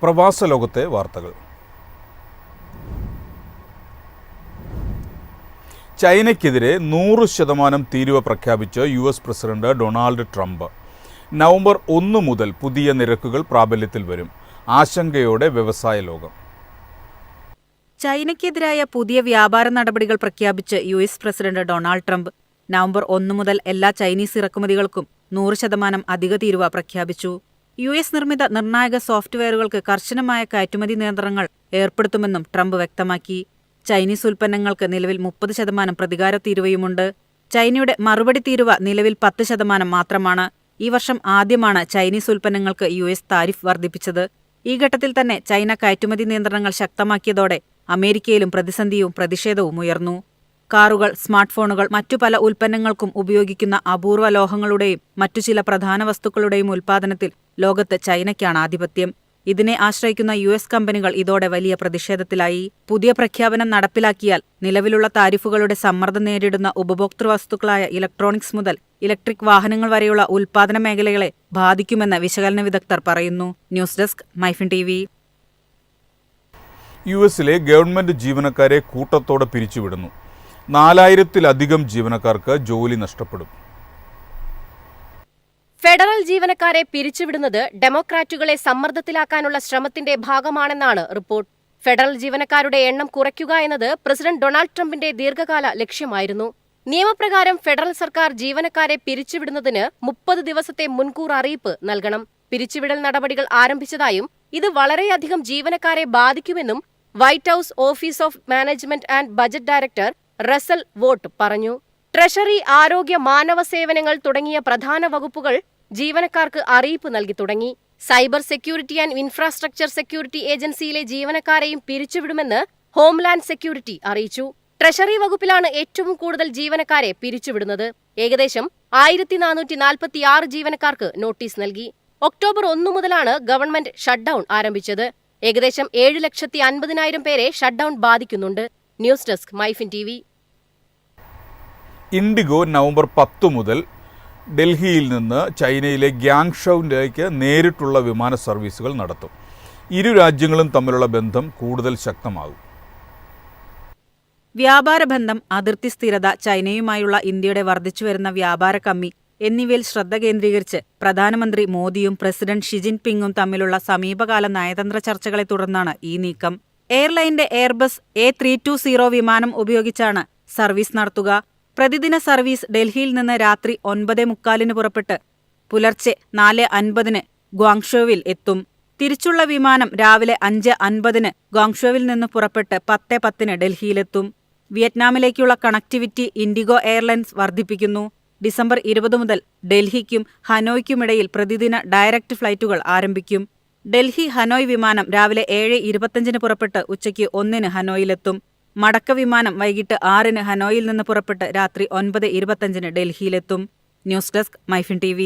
പ്രവാസ ലോകത്തെ വാർത്തകൾ. ചൈനയ്ക്കെതിരെ 100% തീരുവ പ്രഖ്യാപിച്ച് US president Donald Trump. November 1 മുതൽ പുതിയ നിരക്കുകൾ പ്രാബല്യത്തിൽ വരും. ആശങ്കയോടെ വ്യവസായ ലോകം. ചൈനയ്ക്കെതിരായ പുതിയ വ്യാപാര നടപടികൾ പ്രഖ്യാപിച്ച് US president Donald Trump November 1 മുതൽ എല്ലാ ചൈനീസ് ഇറക്കുമതികൾക്കും 100% അധിക തീരുവ പ്രഖ്യാപിച്ചു. US നിർമ്മിത നിർണായക സോഫ്റ്റ്വെയറുകൾക്ക് കർശനമായ കയറ്റുമതി നിയന്ത്രണങ്ങൾ ഏർപ്പെടുത്തുമെന്നും ട്രംപ് വ്യക്തമാക്കി. ചൈനീസ് ഉൽപ്പന്നങ്ങൾക്ക് നിലവിൽ 30% പ്രതികാര തീരുവയുമുണ്ട്. ചൈനയുടെ മറുപടി തീരുവ നിലവിൽ 10% മാത്രമാണ്. ഈ വർഷം ആദ്യമാണ് ചൈനീസ് ഉൽപ്പന്നങ്ങൾക്ക് US താരിഫ് വർദ്ധിപ്പിച്ചത്. ഈ ഘട്ടത്തിൽ തന്നെ ചൈന കയറ്റുമതി നിയന്ത്രണങ്ങൾ ശക്തമാക്കിയതോടെ അമേരിക്കയിലും പ്രതിസന്ധിയും പ്രതിഷേധവും ഉയർന്നു. കാറുകൾ, സ്മാർട്ട് ഫോണുകൾ, മറ്റു പല ഉൽപ്പന്നങ്ങൾക്കും ഉപയോഗിക്കുന്ന അപൂർവ ലോഹങ്ങളുടെയും മറ്റു ചില പ്രധാന വസ്തുക്കളുടെയും ഉൽപ്പാദനത്തിൽ ലോകത്ത് ചൈനയ്ക്കാണ് ആധിപത്യം. ഇതിനെ ആശ്രയിക്കുന്ന US കമ്പനികൾ ഇതോടെ വലിയ പ്രതിഷേധത്തിലായി. പുതിയ പ്രഖ്യാപനം നടപ്പിലാക്കിയാൽ നിലവിലുള്ള താരിഫുകളുടെ സമ്മർദ്ദം നേരിടുന്ന ഉപഭോക്തൃ വസ്തുക്കളായ ഇലക്ട്രോണിക്സ് മുതൽ ഇലക്ട്രിക് വാഹനങ്ങൾ വരെയുള്ള ഉൽപ്പാദന മേഖലകളെ ബാധിക്കുമെന്ന് വിശകലന വിദഗ്ധർ പറയുന്നു. News desk MyFin TV. US-ലെ ഗവൺമെന്റ് ജീവനക്കാരെ കൂട്ടത്തോടെ പിരിച്ചുവിടുന്നു. 4000-ലധികം ജീവനക്കാർക്ക് ജോലി നഷ്ടപ്പെടും. ഫെഡറൽ ജീവനക്കാരെ പിരിച്ചുവിടുന്നത് ഡെമോക്രാറ്റുകളെ സമ്മർദ്ദത്തിലാക്കാനുള്ള ശ്രമത്തിന്റെ ഭാഗമാണെന്നാണ് റിപ്പോർട്ട്. ഫെഡറൽ ജീവനക്കാരുടെ എണ്ണം കുറയ്ക്കുക എന്നത് പ്രസിഡന്റ് ഡൊണാൾഡ് ട്രംപിന്റെ ദീർഘകാല ലക്ഷ്യമായിരുന്നു. നിയമപ്രകാരം ഫെഡറൽ സർക്കാർ ജീവനക്കാരെ പിരിച്ചുവിടുന്നതിന് 30 ദിവസത്തെ മുൻകൂർ അറിയിപ്പ് നൽകണം. പിരിച്ചുവിടൽ നടപടികൾ ആരംഭിച്ചതായും ഇത് വളരെയധികം ജീവനക്കാരെ ബാധിക്കുമെന്നും White House office of management and budget director Russell Vought പറഞ്ഞു. ട്രഷറി, ആരോഗ്യ, മാനവ സേവനങ്ങൾ തുടങ്ങിയ പ്രധാന വകുപ്പുകൾ ജീവനക്കാർക്ക് അറിയിപ്പ് നൽകി തുടങ്ങി. Cyber security and infrastructure security ഏജൻസിയിലെ ജീവനക്കാരെയും പിരിച്ചുവിടുമെന്ന് ഹോംലാൻഡ് സെക്യൂരിറ്റി അറിയിച്ചു. ട്രഷറി വകുപ്പിലാണ് ഏറ്റവും കൂടുതൽ ജീവനക്കാരെ പിരിച്ചുവിടുന്നത്. ഏകദേശം 1446 ജീവനക്കാർക്ക് നോട്ടീസ് നൽകി. ഒക്ടോബർ 1 മുതലാണ് ഗവൺമെന്റ് ഷട്ട്ഡൌൺ ആരംഭിച്ചത്. ഏകദേശം 7,50,000 പേരെ ഷട്ട്ഡൌൺ ബാധിക്കുന്നുണ്ട്. News desk MyFin TV. IndiGo November 10 മുതൽ ഡൽഹിയിൽ നിന്ന് ചൈനയിലെ ഗ്യാങ്ഷൌവിലേക്ക് നേരിട്ടുള്ള വിമാന സർവീസുകൾ നടത്തും. ഇരു രാജ്യങ്ങളും തമ്മിലുള്ള ബന്ധം കൂടുതൽ ശക്തമാകും. വ്യാപാര ബന്ധം, അതിർത്തി സ്ഥിരത, ചൈനയുമായുള്ള ഇന്ത്യയുടെ വർദ്ധിച്ചുവരുന്ന വ്യാപാര കമ്മി എന്നിവയിൽ ശ്രദ്ധ കേന്ദ്രീകരിച്ച് പ്രധാനമന്ത്രി മോദിയും പ്രസിഡന്റ് ഷി ജിൻപിങ്ങും തമ്മിലുള്ള സമീപകാല നയതന്ത്ര ചർച്ചകളെ തുടർന്നാണ് ഈ നീക്കം. എയർലൈന്റെ എയർബസ് A320 വിമാനം ഉപയോഗിച്ചാണ് സർവീസ് നടത്തുക. പ്രതിദിന സർവീസ് ഡൽഹിയിൽ നിന്ന് രാത്രി 9:45 പുറപ്പെട്ട് പുലർച്ചെ 4:50 ഗ്വാങ്ഷോവിൽ എത്തും. തിരിച്ചുള്ള വിമാനം രാവിലെ 5:50 ഗ്വാങ്ഷോവിൽ നിന്ന് പുറപ്പെട്ട് 10:10 ഡൽഹിയിലെത്തും. വിയറ്റ്നാമിലേക്കുള്ള കണക്ടിവിറ്റി ഇൻഡിഗോ എയർലൈൻസ് വർദ്ധിപ്പിക്കുന്നു. ഡിസംബർ 20 മുതൽ ഡൽഹിക്കും ഹനോയ്ക്കുമിടയിൽ പ്രതിദിന ഡയറക്റ്റ് ഫ്ലൈറ്റുകൾ ആരംഭിക്കും. ഡൽഹി ഹനോയ് വിമാനം രാവിലെ 7:25 പുറപ്പെട്ട് ഉച്ചയ്ക്ക് 1 ഹനോയിലെത്തും. മടക്ക വിമാനം വൈകിട്ട് 6 ഹനോയിൽ നിന്ന് പുറപ്പെട്ട് രാത്രി 9:25 ഡൽഹിയിലെത്തും. News desk MyFin TV.